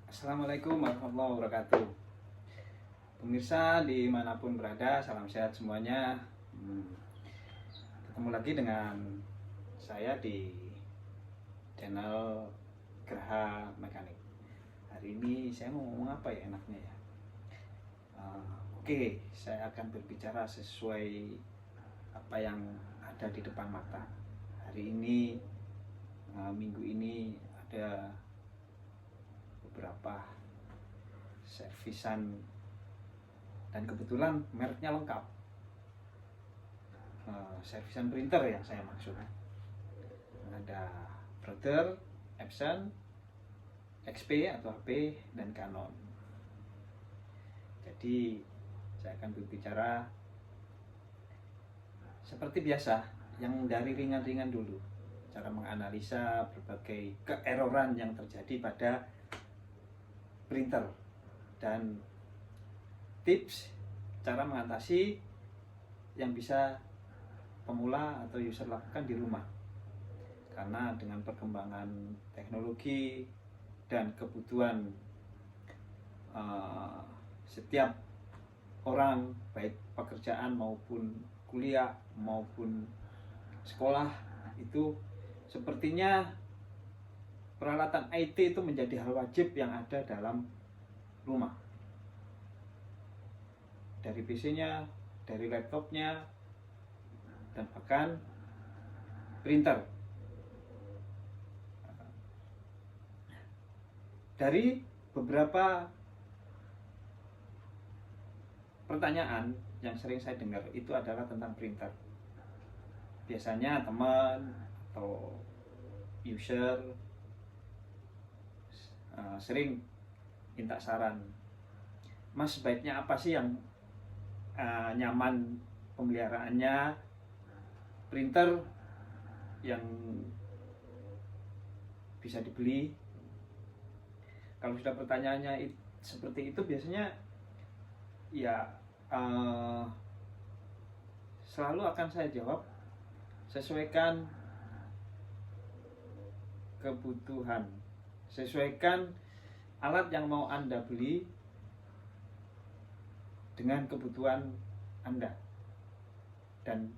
Assalamualaikum warahmatullahi wabarakatuh. Pemirsa dimanapun berada, salam sehat semuanya. Ketemu lagi dengan saya di channel Gerha Mekanik. Hari ini saya mau ngomong apa ya enaknya ya. Oke, saya akan berbicara sesuai apa yang ada di depan mata. Hari ini, minggu ini ada beberapa servisan dan kebetulan mereknya lengkap. Servisan printer yang saya maksud. Ada Brother, Epson, XP atau HP, dan Canon. Jadi saya akan berbicara seperti biasa, yang dari ringan-ringan dulu. Cara menganalisa berbagai keeroran yang terjadi pada printer dan tips cara mengatasi yang bisa pemula atau user lakukan di rumah. Karena dengan perkembangan teknologi dan kebutuhan setiap orang, baik pekerjaan maupun kuliah maupun sekolah, itu sepertinya peralatan IT itu menjadi hal wajib yang ada dalam rumah. Dari PC-nya, dari laptopnya, dan bahkan printer. Dari beberapa pertanyaan yang sering saya dengar itu adalah tentang printer. Biasanya teman atau user sering minta saran, Mas, sebaiknya apa sih yang nyaman pemeliharaannya, printer yang bisa dibeli. Kalau sudah pertanyaannya seperti itu, biasanya ya selalu akan saya jawab, sesuaikan kebutuhan, sesuaikan alat yang mau Anda beli dengan kebutuhan Anda, dan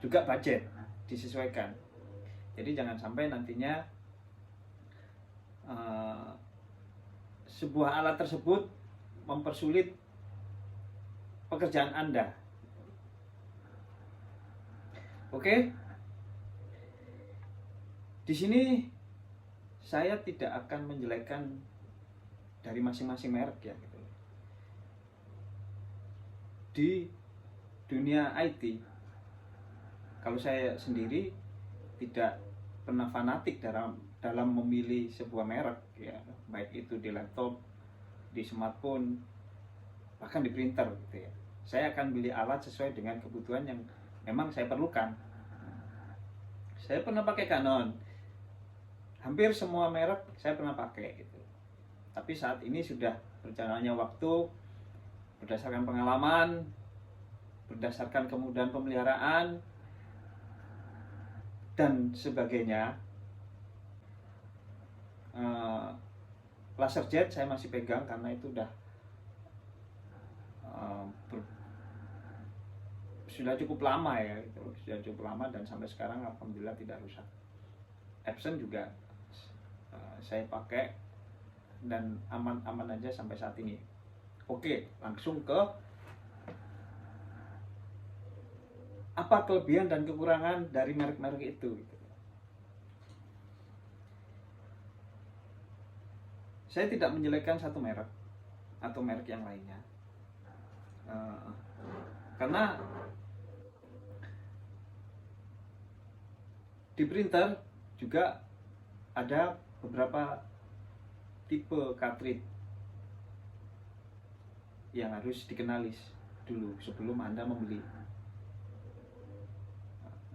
juga budget disesuaikan. Jadi jangan sampai nantinya sebuah alat tersebut mempersulit pekerjaan Anda. Oke? Di sini saya tidak akan menjelekkan dari masing-masing merek ya gitu. Di dunia IT, kalau saya sendiri tidak pernah fanatik dalam memilih sebuah merek ya, baik itu di laptop, di smartphone, bahkan di printer gitu ya. Saya akan beli alat sesuai dengan kebutuhan yang memang saya perlukan. Saya pernah pakai Canon, hampir semua merek saya pernah pakai gitu. Tapi saat ini sudah berjalannya waktu, berdasarkan pengalaman, berdasarkan kemudahan pemeliharaan dan sebagainya, LaserJet saya masih pegang karena itu sudah cukup lama ya, sudah cukup lama dan sampai sekarang alhamdulillah tidak rusak. Epson juga saya pakai dan aman-aman aja sampai saat ini. Oke, langsung ke apa kelebihan dan kekurangan dari merek-merek itu. Saya tidak menjelekkan satu merek atau merek yang lainnya, karena di printer juga ada beberapa tipe cartridge yang harus dikenali dulu sebelum Anda membeli.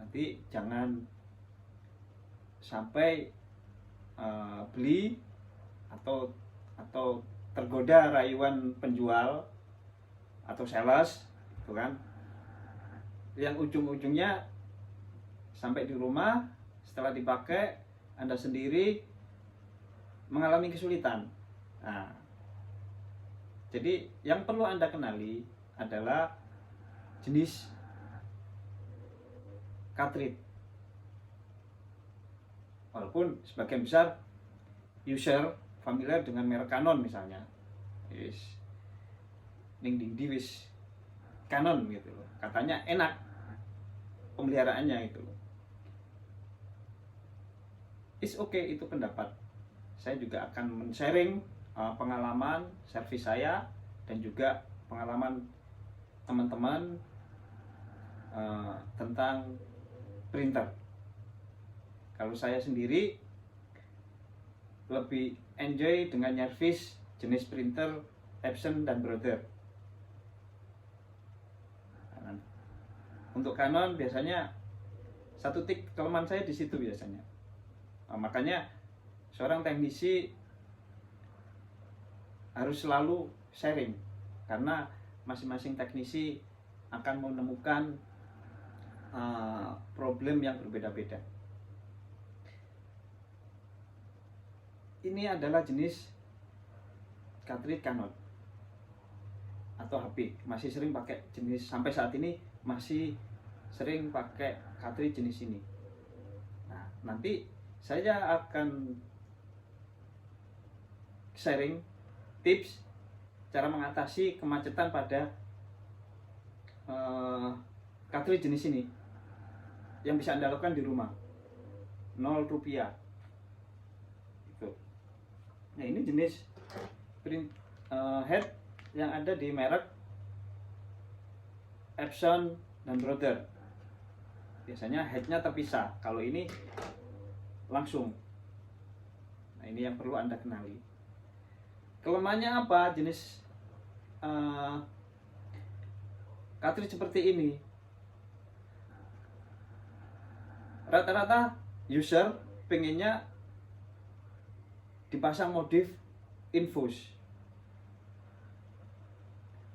Nanti jangan sampai beli atau tergoda rayuan penjual atau sales, gitu kan, yang ujung-ujungnya sampai di rumah setelah dipakai Anda sendiri mengalami kesulitan. Nah, jadi yang perlu Anda kenali adalah jenis cartridge. Walaupun sebagian besar user familiar dengan merek Canon misalnya, yes, ning dindi wis Canon gitu loh, katanya enak pemeliharaannya itu loh. It's okay, itu pendapat. Saya juga akan men-sharing pengalaman servis saya dan juga pengalaman teman-teman tentang printer. Kalau saya sendiri lebih enjoy dengan nyervis jenis printer Epson dan Brother. Untuk Canon biasanya satu tik kelemahan saya di situ biasanya. Makanya seorang teknisi harus selalu sharing, karena masing-masing teknisi akan menemukan problem yang berbeda-beda. Ini adalah jenis cartridge Canon atau HP. Masih sering pakai jenis, sampai saat ini masih sering pakai cartridge jenis ini. Nah, nanti saya akan sharing tips cara mengatasi kemacetan pada cartridge jenis ini yang bisa Anda lakukan di rumah, 0 rupiah. Nah, ini jenis head yang ada di merek Epson dan Brother. Biasanya headnya terpisah, kalau ini langsung. Nah, ini yang perlu Anda kenali. Kelemahannya apa jenis cartridge seperti ini? Rata-rata user pengennya dipasang modif infus.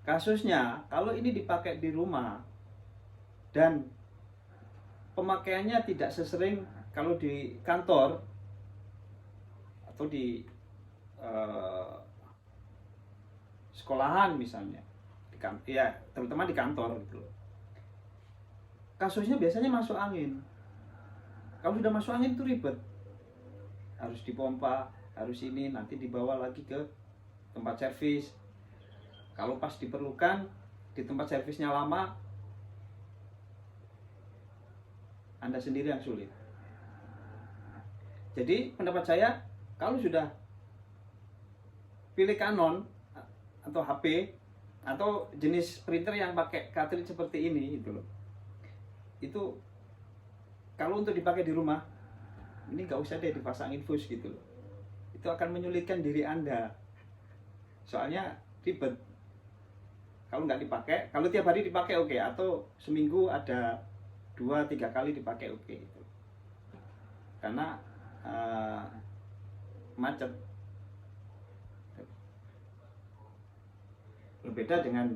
Kasusnya kalau ini dipakai di rumah dan pemakaiannya tidak sesering kalau di kantor atau di sekolahan misalnya, ya terutama di kantor gitu loh. Kasusnya biasanya masuk angin. Kalau sudah masuk angin itu ribet, harus dipompa, harus ini, nanti dibawa lagi ke tempat servis. Kalau pas diperlukan di tempat servisnya lama, Anda sendiri yang sulit. Jadi pendapat saya, kalau sudah pilih Canon atau HP atau jenis printer yang pakai cartridge seperti ini itu loh, itu kalau untuk dipakai di rumah, ini nggak usah deh dipasang infus gitu loh. Itu akan menyulitkan diri Anda. Soalnya ribet. Kalau nggak dipakai, kalau tiap hari dipakai oke, atau seminggu ada 2-3 kali dipakai oke gitu. Karena macet. Berbeda dengan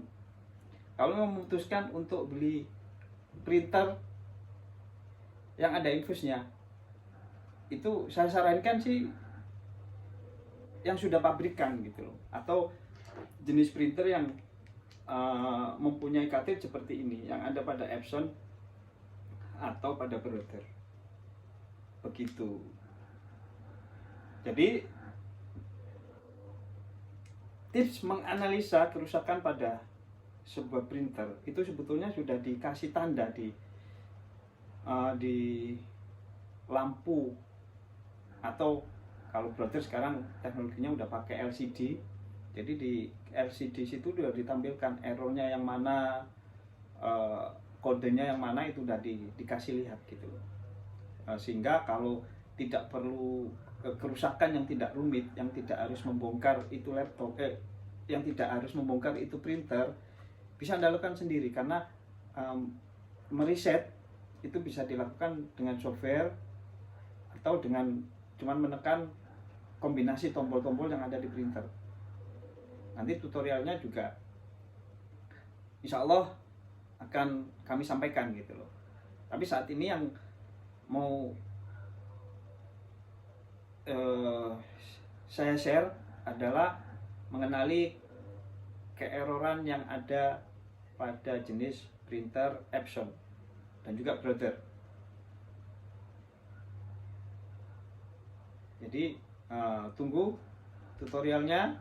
kalau memutuskan untuk beli printer yang ada infusnya, itu saya sarankan sih yang sudah pabrikan gitu loh, atau jenis printer yang mempunyai cartridge seperti ini yang ada pada Epson atau pada Brother. Begitu. Jadi tips menganalisa kerusakan pada sebuah printer itu sebetulnya sudah dikasih tanda di lampu, atau kalau Brother sekarang teknologinya udah pakai LCD. Jadi di LCD situ sudah ditampilkan errornya yang mana, kodenya yang mana, itu udah dikasih lihat gitu. Sehingga kalau tidak perlu kerusakan yang tidak rumit, yang tidak harus membongkar itu laptop, yang tidak harus membongkar itu printer, bisa Anda lakukan sendiri. Karena mereset itu bisa dilakukan dengan software atau dengan cuman menekan kombinasi tombol-tombol yang ada di printer. Nanti tutorialnya juga insya Allah akan kami sampaikan gitu loh. Tapi saat ini yang mau saya share adalah mengenali keeroran yang ada pada jenis printer Epson dan juga Brother. Jadi tunggu tutorialnya.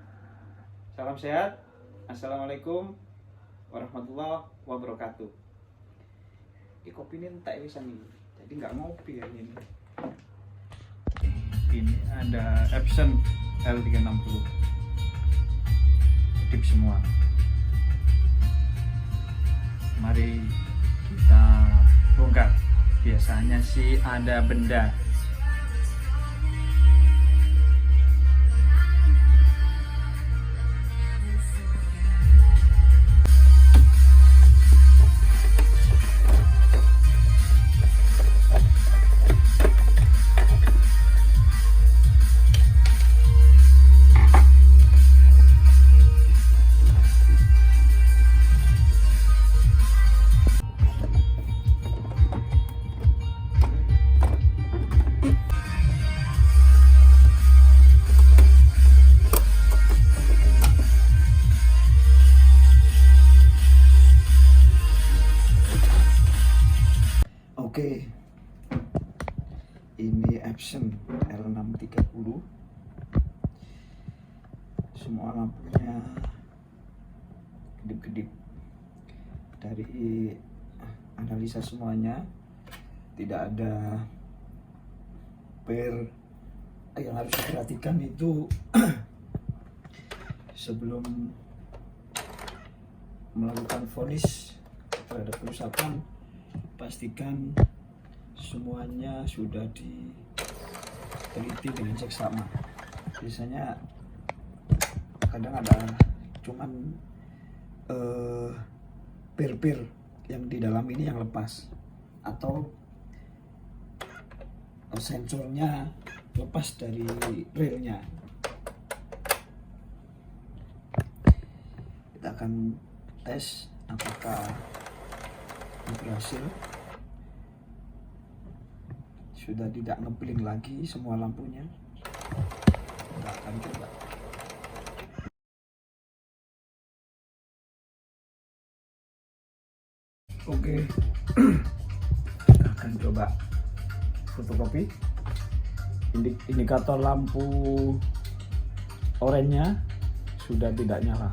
Salam sehat. Assalamualaikum warahmatullahi wabarakatuh. Ini kopi ini entek bisa nih, jadi nggak ngopi ya ini. Ini ada Epson L360, tip semua. Mari kita bongkar. Biasanya sih ada benda. Oke, ini Epson L630. Semua lampunya kedip-kedip. Dari analisa semuanya, tidak ada pair yang harus diperhatikan itu. Sebelum melakukan vonis terhadap kerusakan, pastikan semuanya sudah diteliti dengan seksama. Biasanya kadang ada cuman pir-pir yang di dalam ini yang lepas, atau sensornya lepas dari relnya. Kita akan tes apakah berhasil. Sudah tidak ngebling lagi semua lampunya. Kita akan coba. Oke, kita akan coba fotokopi. Indikator lampu oranye sudah tidak nyala.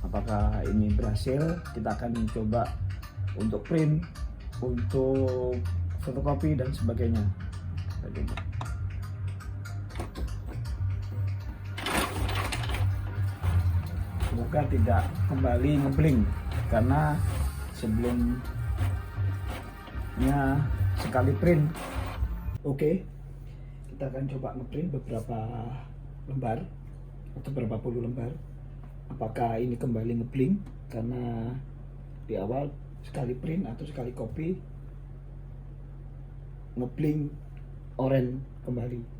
Apakah ini berhasil? Kita akan coba untuk print, untuk fotokopi dan sebagainya. Semoga tidak kembali ngebling, karena sebelumnya sekali print. Oke, kita akan coba ngeprint beberapa lembar atau beberapa puluh lembar. Apakah ini kembali ngebling karena di awal sekali print atau sekali copy ngebling oranye kembali.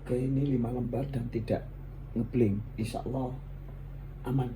Oke, ini 5 lembar dan tidak ngebling. Insya Allah aman.